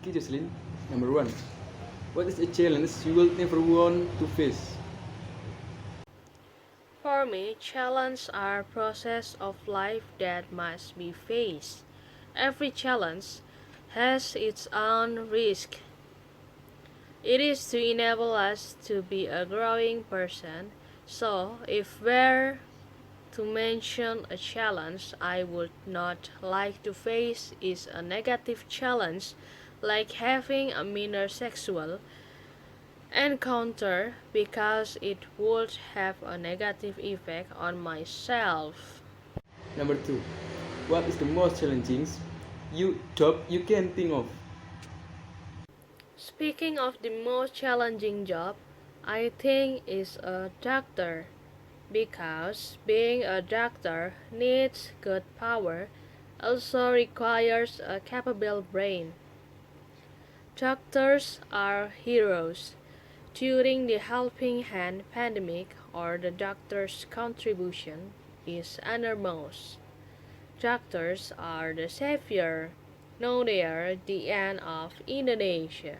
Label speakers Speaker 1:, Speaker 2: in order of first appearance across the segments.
Speaker 1: Okay, Jocelyn. Number one. What is a challenge you will never want to face?
Speaker 2: For me, challenges are process of life that must be faced. Every challenge has its own risk. It is to enable us to be a growing person. So, if we're to mention a challenge I would not like to face is a negative challenge like having a minor sexual encounter because it would have a negative effect on myself.
Speaker 1: Number two. What is the most challenging job you can think of?
Speaker 2: Speaking of the most challenging job, I think is a doctor because being a doctor needs good power, also requires a capable brain. Doctors are heroes. During the Helping Hand pandemic, or the doctor's contribution is enormous. Doctors are the savior. Now they are the end of Indonesia.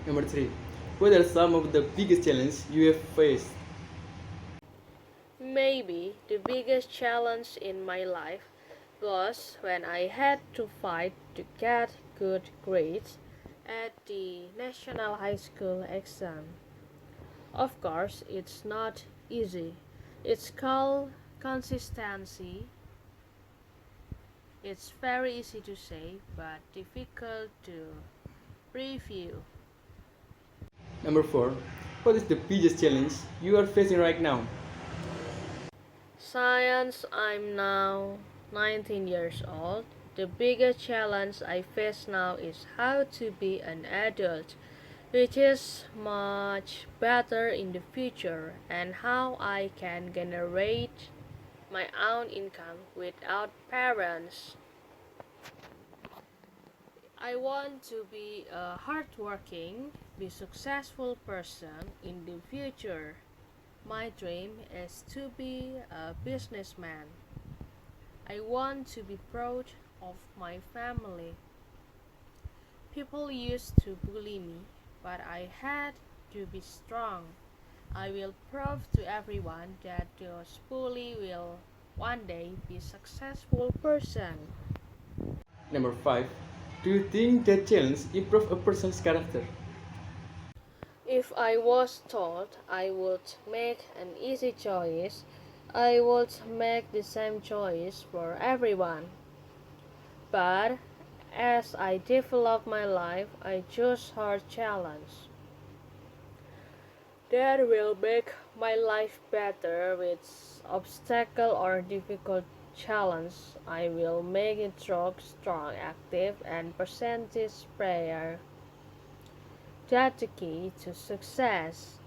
Speaker 1: Number three. What are some of the biggest challenges you have faced?
Speaker 2: Maybe the biggest challenge in my life was when I had to fight to get good grades at the National High School exam. Of course, it's not easy. It's called consistency. It's very easy to say, but difficult to review.
Speaker 1: Number four. What is the biggest challenge you are facing right now?
Speaker 2: Science, I'm now 19 years old. The biggest challenge I face now is how to be an adult, which is much better in the future, and how I can generate my own income without parents. I want to be a hardworking, be successful person in the future. My dream is to be a businessman. I want to be proud of my family. People used to bully me, but I had to be strong. I will prove to everyone that those bully will one day be successful person.
Speaker 1: Number five. Do you think that challenge improve a person's character?
Speaker 2: If I was told I would make an easy choice, I would make the same choice for everyone. But as I develop my life, I choose hard challenge. That will make my life better with obstacle or difficult challenge. I will make it strong, active, and percentage prayer. That's the key to success.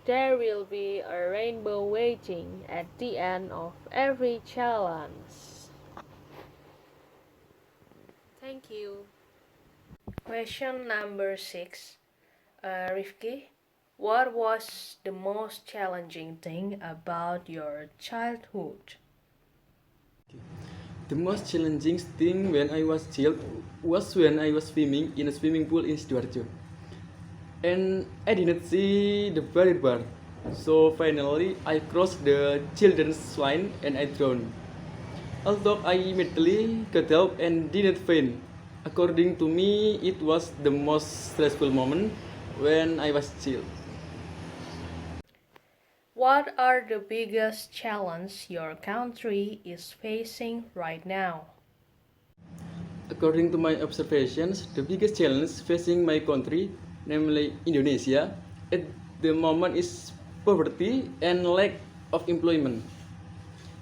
Speaker 2: There will be a rainbow waiting at the end of every challenge. Thank you. Question number 6. Rifki, what was the most challenging thing about your childhood?
Speaker 1: The most challenging thing when I was child was when I was swimming in a swimming pool in Sidoarjo. And I didn't see the very bar. So finally I crossed the children's line and I drowned. Although I immediately got help and didn't faint. According to me, it was the most stressful moment when I was child.
Speaker 2: What are the biggest challenges your country is facing right now?
Speaker 1: According to my observations, the biggest challenge facing my country, namely Indonesia, at the moment is poverty and lack of employment.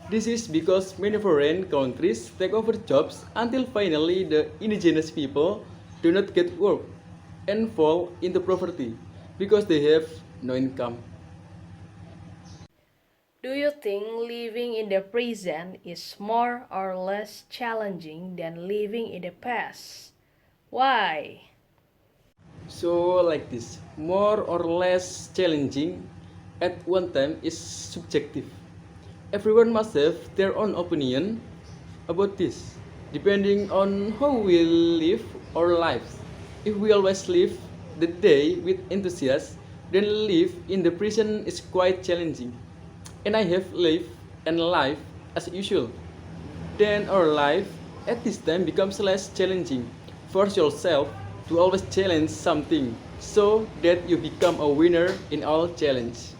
Speaker 1: This is because many foreign countries take over jobs until finally the indigenous people do not get work and fall into poverty because they have no income.
Speaker 2: Do you think living in the present is more or less challenging than living in the past? Why?
Speaker 1: So, like this, more or less challenging at one time is subjective. Everyone must have their own opinion about this. depending on how we live our lives. If we always live the day with enthusiasm, then life in the prison is quite challenging. And I have lived and life as usual. Then our life at this time becomes less challenging. Force yourself to always challenge something so that you become a winner in all challenge.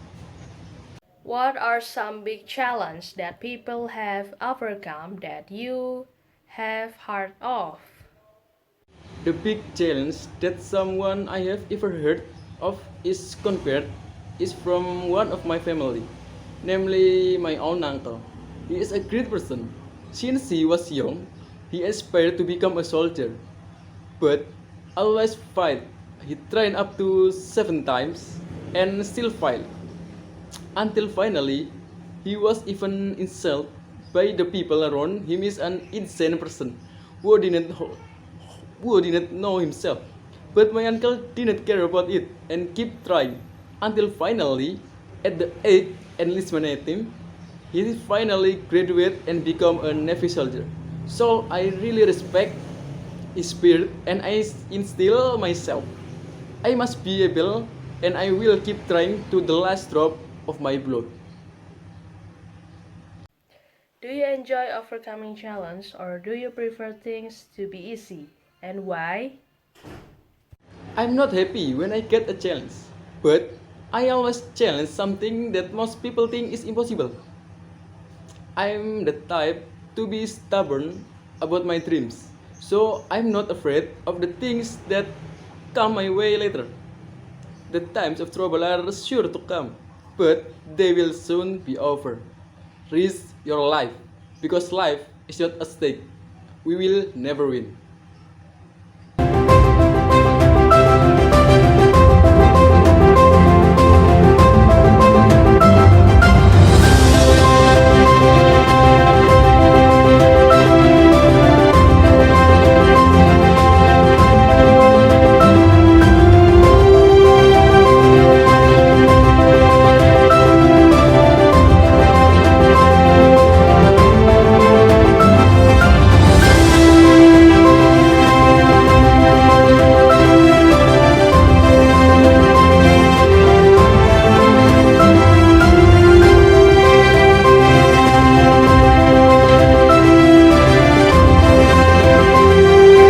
Speaker 2: What are some big challenges that people have overcome that you have heard of?
Speaker 1: The big challenge that someone I have ever heard of is convert is from one of my family, namely my own uncle. He is a great person. Since he was young, he aspired to become a soldier, but always failed. He tried up to 7 times and still failed. Until finally, he was even insulted by the people around him is an insane person who didn't who didn't know himself. But my uncle didn't care about it and kept trying until finally, at the age enlistment 18, he finally graduated and become a Navy soldier. So I really respect his spirit and I instill myself. I must be able and I will keep trying to the last drop of my blood.
Speaker 2: Do you enjoy overcoming challenges or do you prefer things to be easy? And why?
Speaker 1: I'm not happy when I get a challenge, but I always challenge something that most people think is impossible. I'm the type to be stubborn about my dreams, so I'm not afraid of the things that come my way later. The times of trouble are sure to come, but they will soon be over. Risk your life, because life is not a stake. We will never win.